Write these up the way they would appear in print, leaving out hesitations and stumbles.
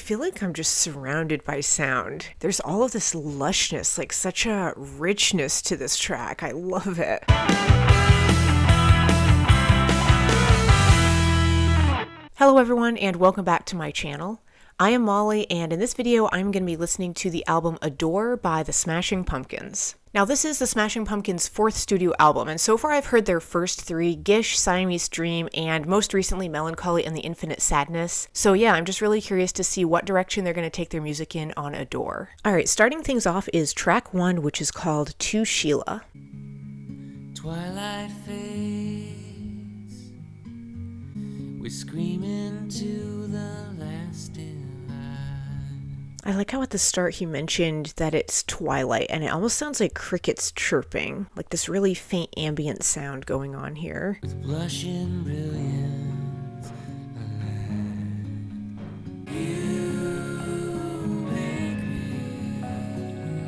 feel like I'm just surrounded by sound. There's all of this lushness, like such a richness to this track. I love it. Hello everyone, and welcome back to my channel. I am Molly, and in this video I'm going to be listening to the album Adore by the Smashing Pumpkins. Now this is the Smashing Pumpkins' fourth studio album, and so far I've heard their first three, Gish, Siamese Dream, and most recently Melancholy and the Infinite Sadness. So yeah, I'm just really curious to see what direction they're going to take their music in on Adore. Alright, starting things off is track 1, which is called To Sheila. Twilight fades, we scream into the lasting light. I like how at the start he mentioned that it's twilight, and it almost sounds like crickets chirping, like this really faint ambient sound going on here. With blushing brilliance, you make me.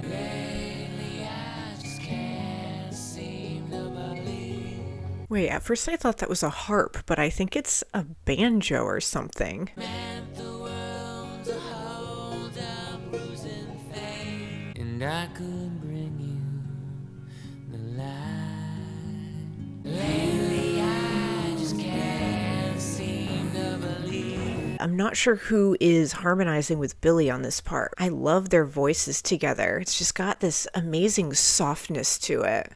Lately I just can't seem to believe. Wait, at first I thought that was a harp, but I think it's a banjo or something. Meant the world to hold a bruising fate, and I could bring you the light. Lately I just can't seem to believe. I'm not sure who is harmonizing with Billy on this part. I love their voices together. It's just got this amazing softness to it.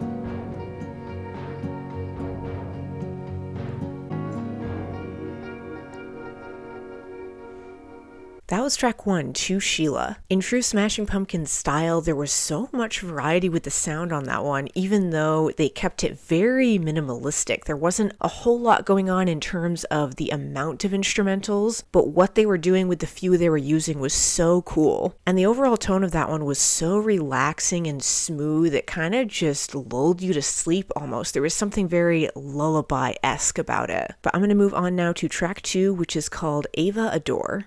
That was track 1, To Sheila. In true Smashing Pumpkins style, there was so much variety with the sound on that one, even though they kept it very minimalistic. There wasn't a whole lot going on in terms of the amount of instrumentals, but what they were doing with the few they were using was so cool. And the overall tone of that one was so relaxing and smooth, it kind of just lulled you to sleep almost. There was something very lullaby-esque about it. But I'm going to move on now to track 2, which is called Ava Adore.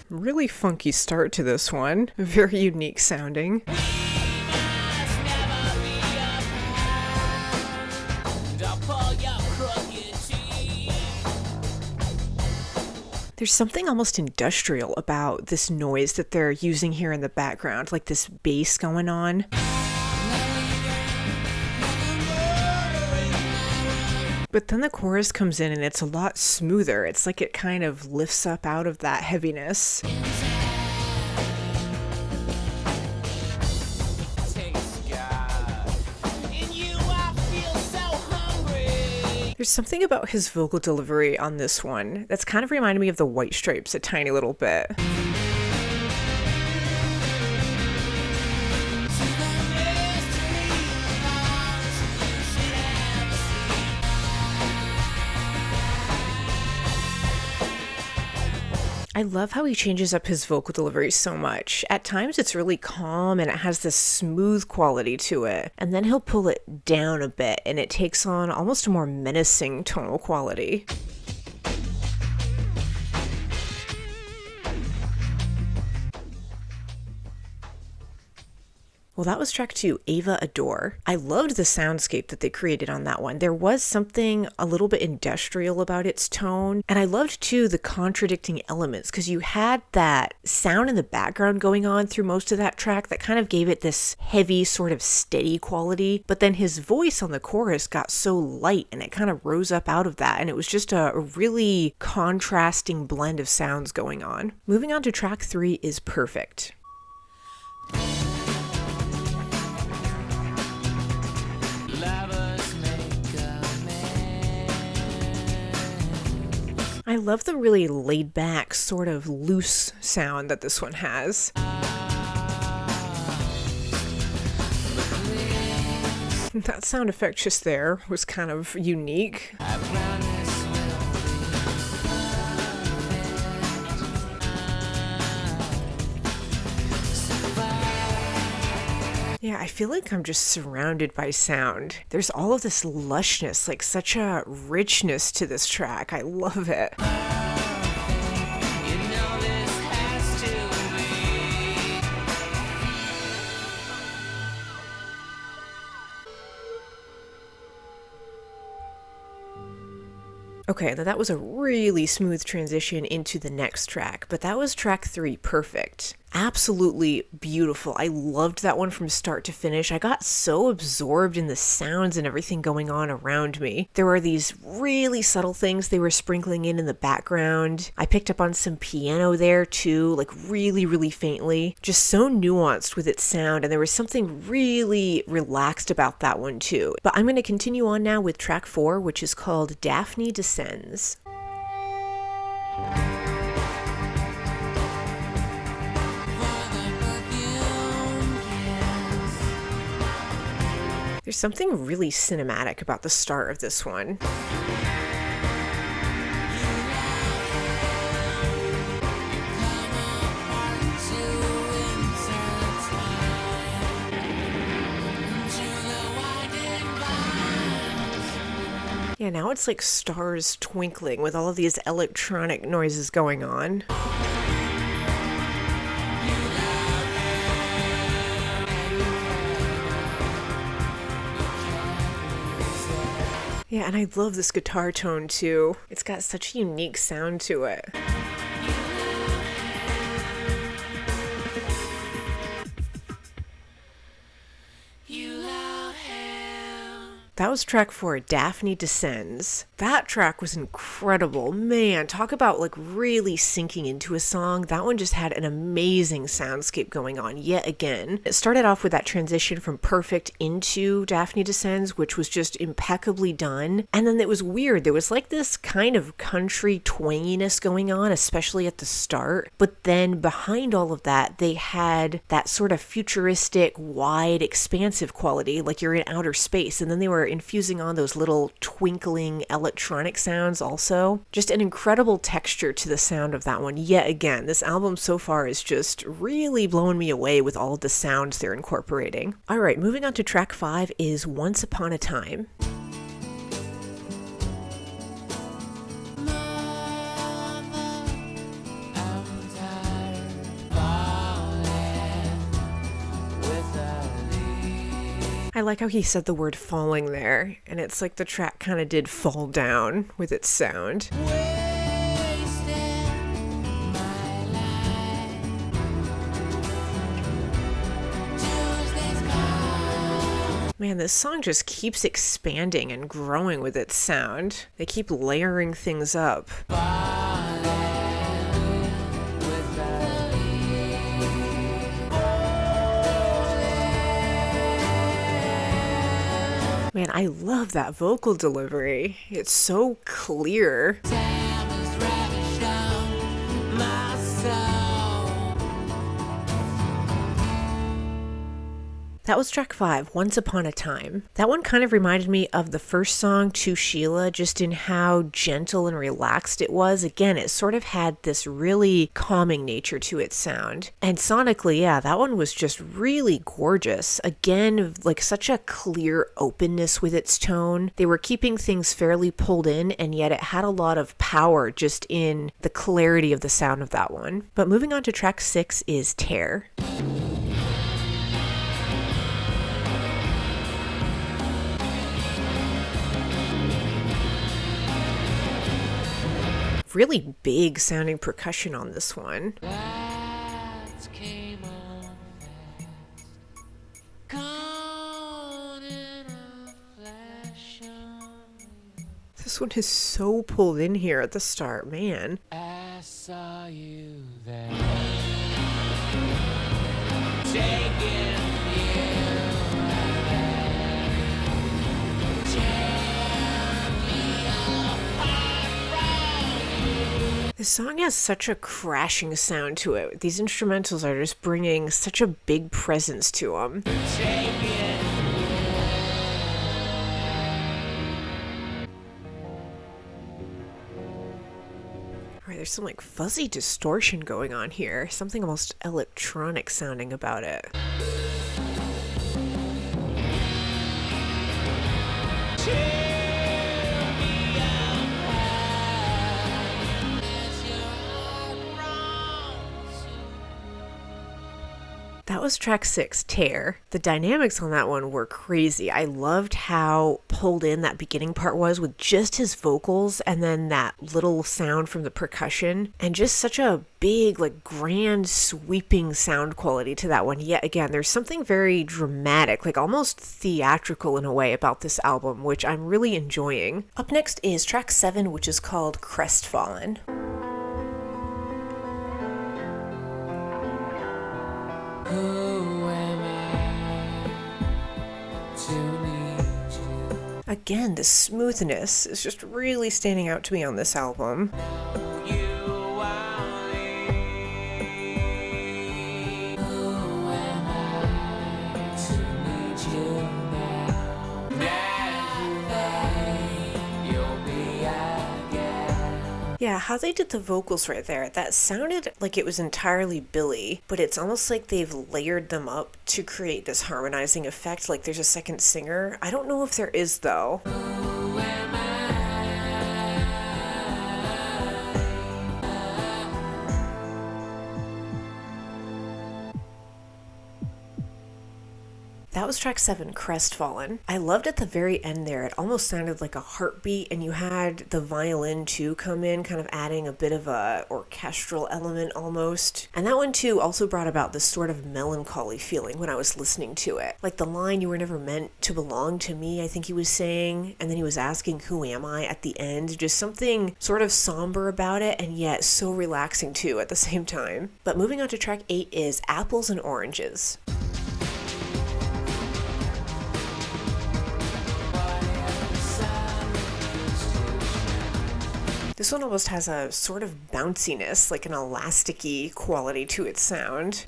Really funky start to this one. Very unique sounding. There's something almost industrial about this noise that they're using here in the background, like this bass going on. But then the chorus comes in and it's a lot smoother. It's like it kind of lifts up out of that heaviness. There's something about his vocal delivery on this one that's kind of reminded me of the White Stripes a tiny little bit. I love how he changes up his vocal delivery so much. At times it's really calm and it has this smooth quality to it, and then he'll pull it down a bit and it takes on almost a more menacing tonal quality. Well, that was track 2, Ava Adore. I loved the soundscape that they created on that one. There was something a little bit industrial about its tone, and I loved too the contradicting elements, because you had that sound in the background going on through most of that track that kind of gave it this heavy sort of steady quality, but then his voice on the chorus got so light and it kind of rose up out of that, and it was just a really contrasting blend of sounds going on. Moving on to track 3 is Perfect. I love the really laid back, sort of loose sound that this one has. That sound effect just there was kind of unique. Yeah, I feel like I'm just surrounded by sound. There's all of this lushness, like such a richness to this track. I love it. Okay, now that was a really smooth transition into the next track, but that was track 3, Perfect. Absolutely beautiful. I loved that one from start to finish. I got so absorbed in the sounds and everything going on around me. There were these really subtle things they were sprinkling in the background. I picked up on some piano there too, like really, really faintly. Just so nuanced with its sound, and there was something really relaxed about that one too. But I'm going to continue on now with track 4, which is called Daphne Descends. There's something really cinematic about the start of this one. Yeah, now it's like stars twinkling with all of these electronic noises going on. Yeah, and I love this guitar tone too. It's got such a unique sound to it. That was track 4, Daphne Descends. That track was incredible. Man, talk about like really sinking into a song. That one just had an amazing soundscape going on yet again. It started off with that transition from Perfect into Daphne Descends, which was just impeccably done. And then it was weird. There was like this kind of country twanginess going on, especially at the start. But then behind all of that, they had that sort of futuristic, wide, expansive quality, like you're in outer space. And then they were infusing on those little twinkling electronic sounds also. Just an incredible texture to the sound of that one. Yet again, this album so far is just really blowing me away with all of the sounds they're incorporating. All right, moving on to track 5 is Once Upon a Time. I like how he said the word falling there, and it's like the track kind of did fall down with its sound. Man, this song just keeps expanding and growing with its sound. They keep layering things up. Man, I love that vocal delivery. It's so clear. That was track 5, Once Upon a Time. That one kind of reminded me of the first song, To Sheila, just in how gentle and relaxed it was. Again, it sort of had this really calming nature to its sound. And sonically, yeah, that one was just really gorgeous. Again, like such a clear openness with its tone. They were keeping things fairly pulled in, and yet it had a lot of power just in the clarity of the sound of that one. But moving on to track 6 is Tear. Really big sounding percussion on this one. This one is so pulled in here at the start, man. I saw you there. The song has such a crashing sound to it. These instrumentals are just bringing such a big presence to them. Alright, there's some like fuzzy distortion going on here. Something almost electronic sounding about it. That was track 6, Tear. The dynamics on that one were crazy. I loved how pulled in that beginning part was with just his vocals and then that little sound from the percussion and just such a big, like grand sweeping sound quality to that one. Yet again, there's something very dramatic, like almost theatrical in a way about this album, which I'm really enjoying. Up next is track 7, which is called Crestfallen. Who am I to need you? Again, the smoothness is just really standing out to me on this album. Yeah, how they did the vocals right there, that sounded like it was entirely Billy, but it's almost like they've layered them up to create this harmonizing effect, like there's a second singer. I don't know if there is, though. That was track 7, Crestfallen. I loved at the very end there, it almost sounded like a heartbeat, and you had the violin too come in, kind of adding a bit of a orchestral element almost. And that one too also brought about this sort of melancholy feeling when I was listening to it. Like the line, "You were never meant to belong to me," I think he was saying, and then he was asking, "Who am I?" at the end. Just something sort of somber about it, and yet so relaxing too at the same time. But moving on to track 8 is Appels and Oranges. This one almost has a sort of bounciness, like an elasticy quality to its sound.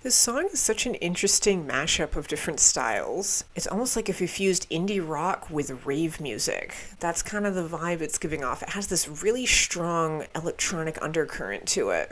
This song is such an interesting mashup of different styles. It's almost like if you fused indie rock with rave music. That's kind of the vibe it's giving off. It has this really strong electronic undercurrent to it.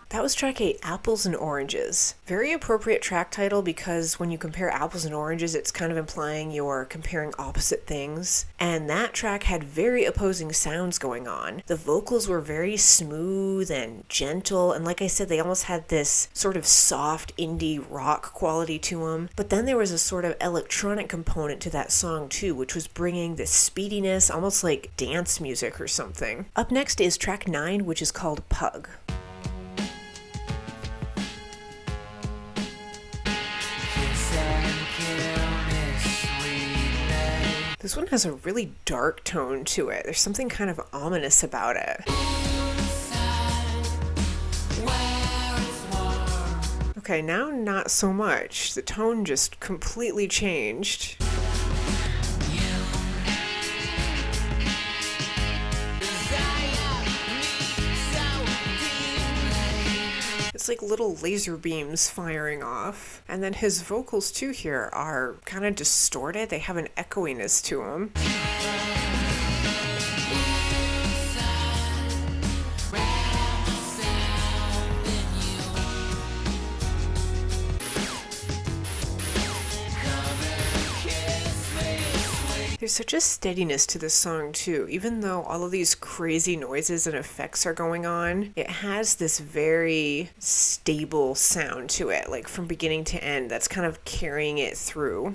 That was track 8, Apples and Oranges. Very appropriate track title because when you compare apples and oranges, it's kind of implying you're comparing opposite things. And that track had very opposing sounds going on. The vocals were very smooth and gentle, and like I said, they almost had this sort of soft indie rock quality to them. But then there was a sort of electronic component to that song too, which was bringing this speediness, almost like dance music or something. Up next is track 9, which is called Pug. This one has a really dark tone to it. There's something kind of ominous about it. Okay, now not so much. The tone just completely changed. It's like little laser beams firing off. And then his vocals too here are kind of distorted. They have an echoiness to them. There's such a steadiness to this song too. Even though all of these crazy noises and effects are going on, it has this very stable sound to it, like from beginning to end, that's kind of carrying it through.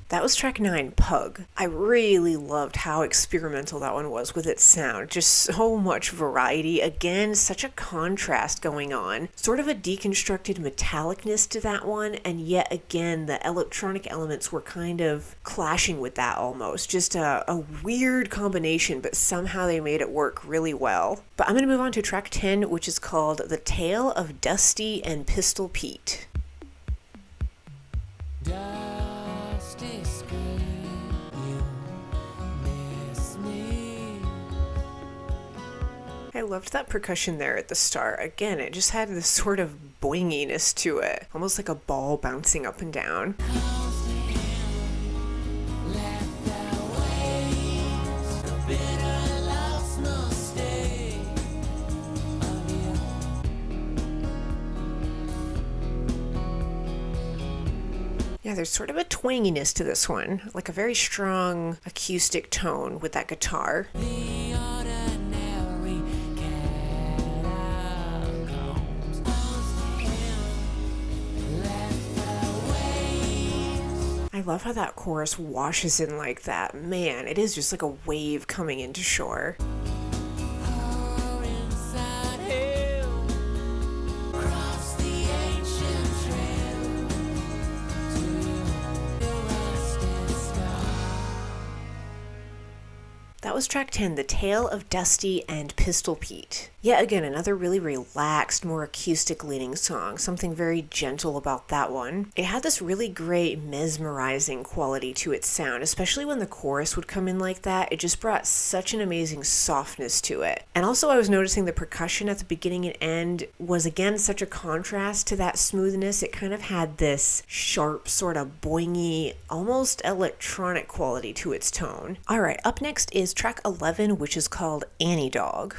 That was track 9, Pug. I really loved how experimental that one was with its sound. Just so much variety. Again, such a contrast going on. Sort of a deconstructed metallicness to that one, and yet again, the electronic elements were kind of clashing with that almost. Just a weird combination, but somehow they made it work really well. But I'm going to move on to track 10, which is called The Tale of Dusty and Pistol Pete. I loved that percussion there at the start. Again, it just had this sort of boinginess to it, almost like a ball bouncing up and down. Yeah, there's sort of a twanginess to this one, like a very strong acoustic tone with that guitar. I love how that chorus washes in like that. Man, it is just like a wave coming into shore. That was track 10, The Tale of Dusty and Pistol Pete. Yet again, another really relaxed, more acoustic-leaning song, something very gentle about that one. It had this really great mesmerizing quality to its sound, especially when the chorus would come in like that. It just brought such an amazing softness to it. And also I was noticing the percussion at the beginning and end was again such a contrast to that smoothness. It kind of had this sharp, sort of boingy, almost electronic quality to its tone. Alright, up next is track 11, which is called Annie Dog.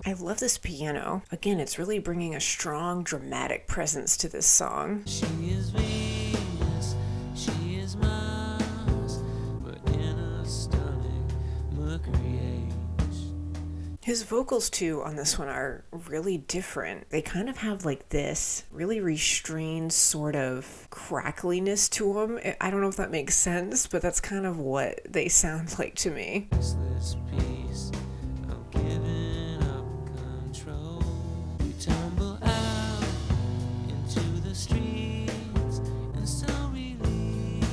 I love this piano. Again, it's really bringing a strong, dramatic presence to this song. She is Venus, she is Mars, but in a stunning Mercury age. His vocals too on this one are really different. They kind of have like this really restrained sort of crackliness to them. I don't know if that makes sense, but that's kind of what they sound like to me. This piece of giving up control. We tumble out into the streets and so relieved.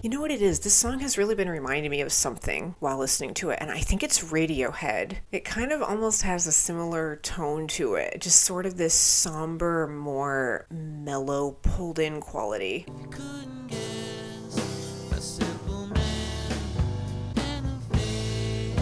You know what it is? This song has really been reminding me of something while listening to it, and I think it's Radiohead. It kind of almost has a similar tone to it, just sort of this somber, more mellow, pulled-in quality. You couldn't guess a simple man and a face.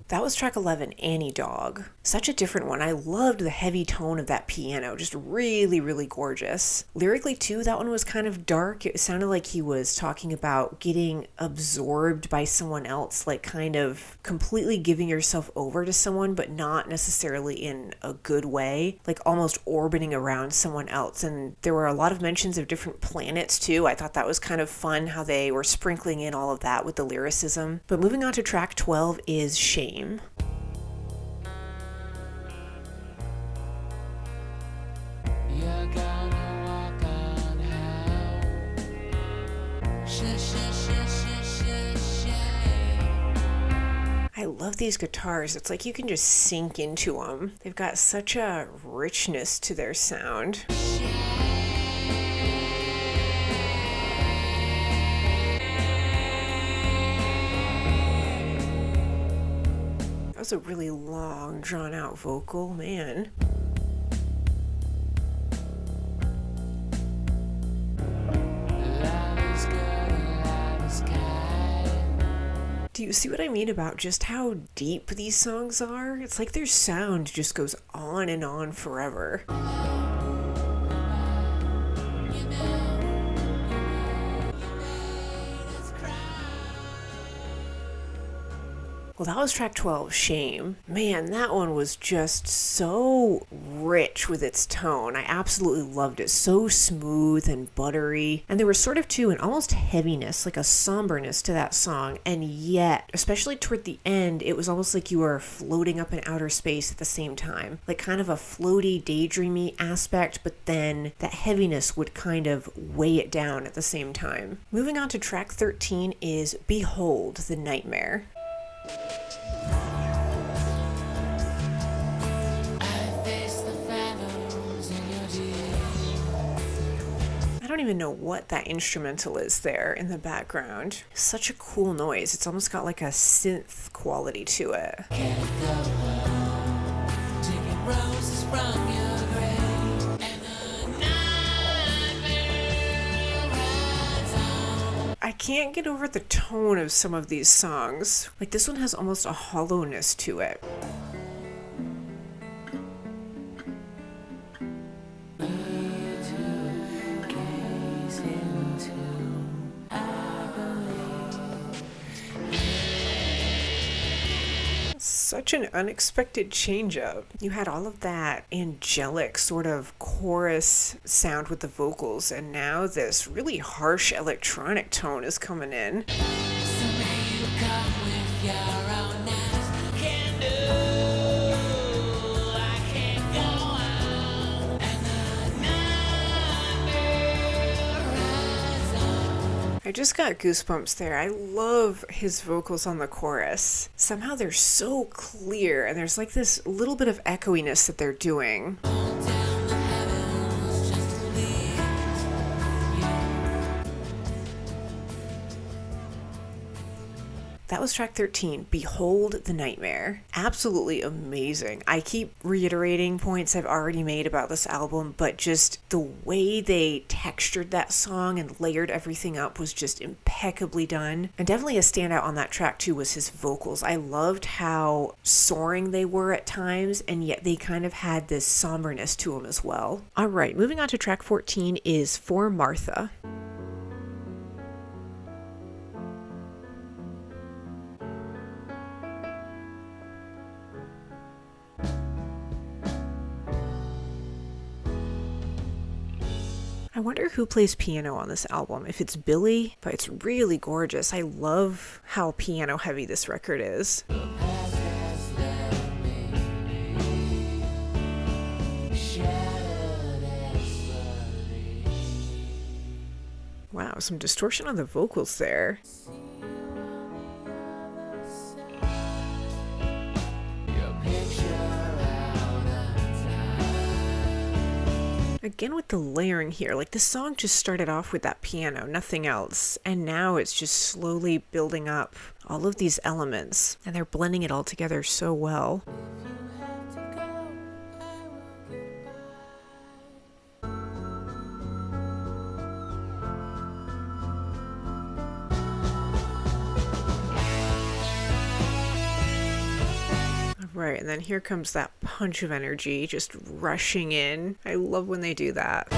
That was track 11, Annie Dog. Such a different one. I loved the heavy tone of that piano, just really, really gorgeous. Lyrically too, that one was kind of dark. It sounded like he was talking about getting absorbed by someone else, like kind of completely giving yourself over to someone, but not necessarily in a good way, like almost orbiting around someone else. And there were a lot of mentions of different planets too. I thought that was kind of fun how they were sprinkling in all of that with the lyricism. But moving on to track 12 is Shame. You're gonna walk on how. I love these guitars. It's like you can just sink into them. They've got such a richness to their sound. That was a really long, drawn-out vocal, man. Do you see what I mean about just how deep these songs are? It's like their sound just goes on and on forever. Well, that was track 12, Shame. Man, that one was just so rich with its tone. I absolutely loved it. So smooth and buttery. And there was sort of, too, an almost heaviness, like a somberness to that song. And yet, especially toward the end, it was almost like you were floating up in outer space at the same time. Like kind of a floaty, daydreamy aspect, but then that heaviness would kind of weigh it down at the same time. Moving on to track 13 is Behold the Nightmare. I don't even know what that instrumental is there in the background. Such a cool noise. It's almost got like a synth quality to it. Can't go home, take it right from your grave, and the nightmare rides on. I can't get over the tone of some of these songs. Like this one has almost a hollowness to it. Gaze into, I believe. Such an unexpected change up. You had all of that angelic sort of chorus sound with the vocals, and now this really harsh electronic tone is coming in. So may you come with your own knives. Can do, I can't go on, and the nightmare rides on. I just got goosebumps there. I love his vocals on the chorus. Somehow they're so clear, and there's like this little bit of echoiness that they're doing. Down the heavens just to leave you. That was track 13, Behold the Nightmare. Absolutely amazing. I keep reiterating points I've already made about this album, but just the way they textured that song and layered everything up was just impeccably done. And definitely a standout on that track too was his vocals. I loved how soaring they were at times, and yet they kind of had this somberness to them as well. All right, moving on to track 14 is For Martha. I wonder who plays piano on this album, if it's Billy, but it's really gorgeous. I love how piano heavy this record is. Past has left me shattered and slurry. Wow, some distortion on the vocals there. See you on the other side. Your picture out of time. Again with the layering here, like the song just started off with that piano, nothing else, and now it's just slowly building up all of these elements, and they're blending it all together so well. If you have to go, I will get by. Right, and then here comes that punch of energy just rushing in. I love when they do that.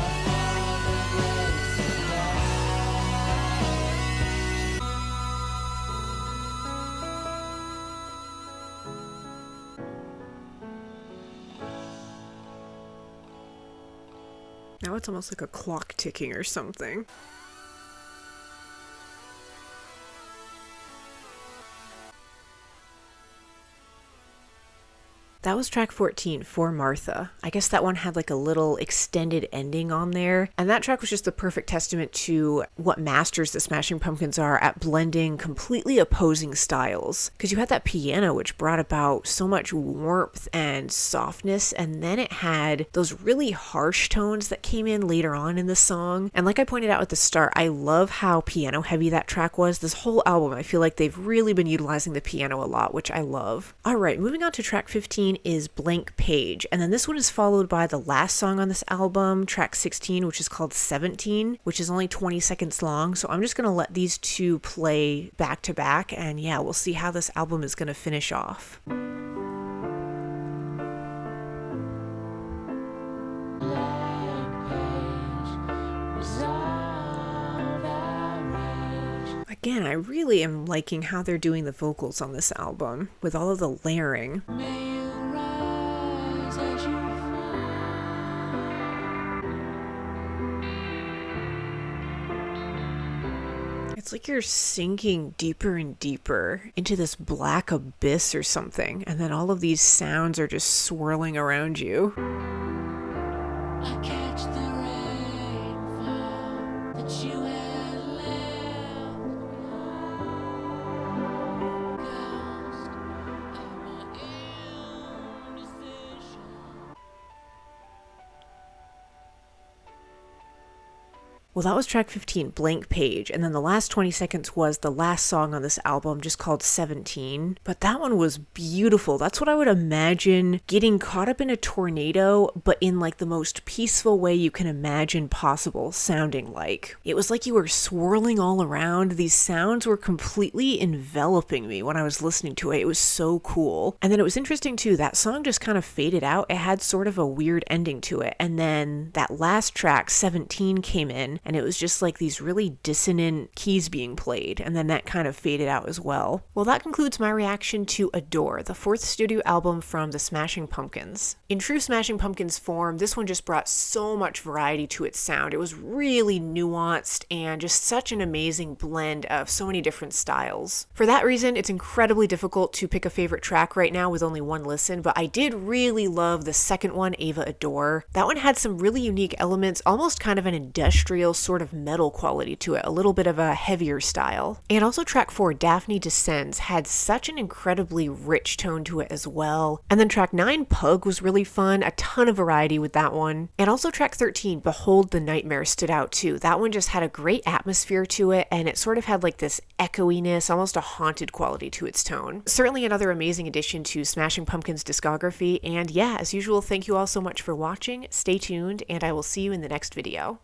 Now it's almost like a clock ticking or something. That was track 14, For Martha. I guess that one had like a little extended ending on there. And that track was just the perfect testament to what masters the Smashing Pumpkins are at blending completely opposing styles. Because you had that piano, which brought about so much warmth and softness. And then it had those really harsh tones that came in later on in the song. And like I pointed out at the start, I love how piano heavy that track was. This whole album, I feel like they've really been utilizing the piano a lot, which I love. All right, moving on to track 15 is Blank Page, and then this one is followed by the last song on this album, track 16, which is called 17, which is only 20 seconds long. So I'm just gonna let these two play back to back, and yeah, we'll see how this album is gonna finish off. Again, I really am liking how they're doing the vocals on this album with all of the layering. May you rise as you fall. It's like you're sinking deeper and deeper into this black abyss or something, and then all of these sounds are just swirling around you. I catch the rainfall that you had left behind. Ghost of my indecision. Well, that was track 15, Blank Page, and then the last 20 seconds was the last song on this album, just called 17. But that one was beautiful. That's what I would imagine getting caught up in a tornado, but in like the most peaceful way you can imagine possible sounding like. It was like you were swirling all around. These sounds were completely enveloping me when I was listening to it. It was so cool. And then it was interesting too, that song just kind of faded out. It had sort of a weird ending to it. And then that last track, 17, came in, and it was just like these really dissonant keys being played, and then that kind of faded out as well. Well, that concludes my reaction to Adore, the fourth studio album from the Smashing Pumpkins. In true Smashing Pumpkins form, this one just brought so much variety to its sound. It was really nuanced and just such an amazing blend of so many different styles. For that reason, it's incredibly difficult to pick a favorite track right now with only one listen, but I did really love the second one, Ava Adore. That one had some really unique elements, almost kind of an industrial sort of metal quality to it, a little bit of a heavier style. And also track 4, Daphne Descends, had such an incredibly rich tone to it as well. And then track 9, Pug, was really fun, a ton of variety with that one. And also track 13, Behold the Nightmare, stood out too. That one just had a great atmosphere to it, and it sort of had like this echoiness, almost a haunted quality to its tone. Certainly another amazing addition to Smashing Pumpkins' discography, and yeah, as usual, thank you all so much for watching. Stay tuned, and I will see you in the next video.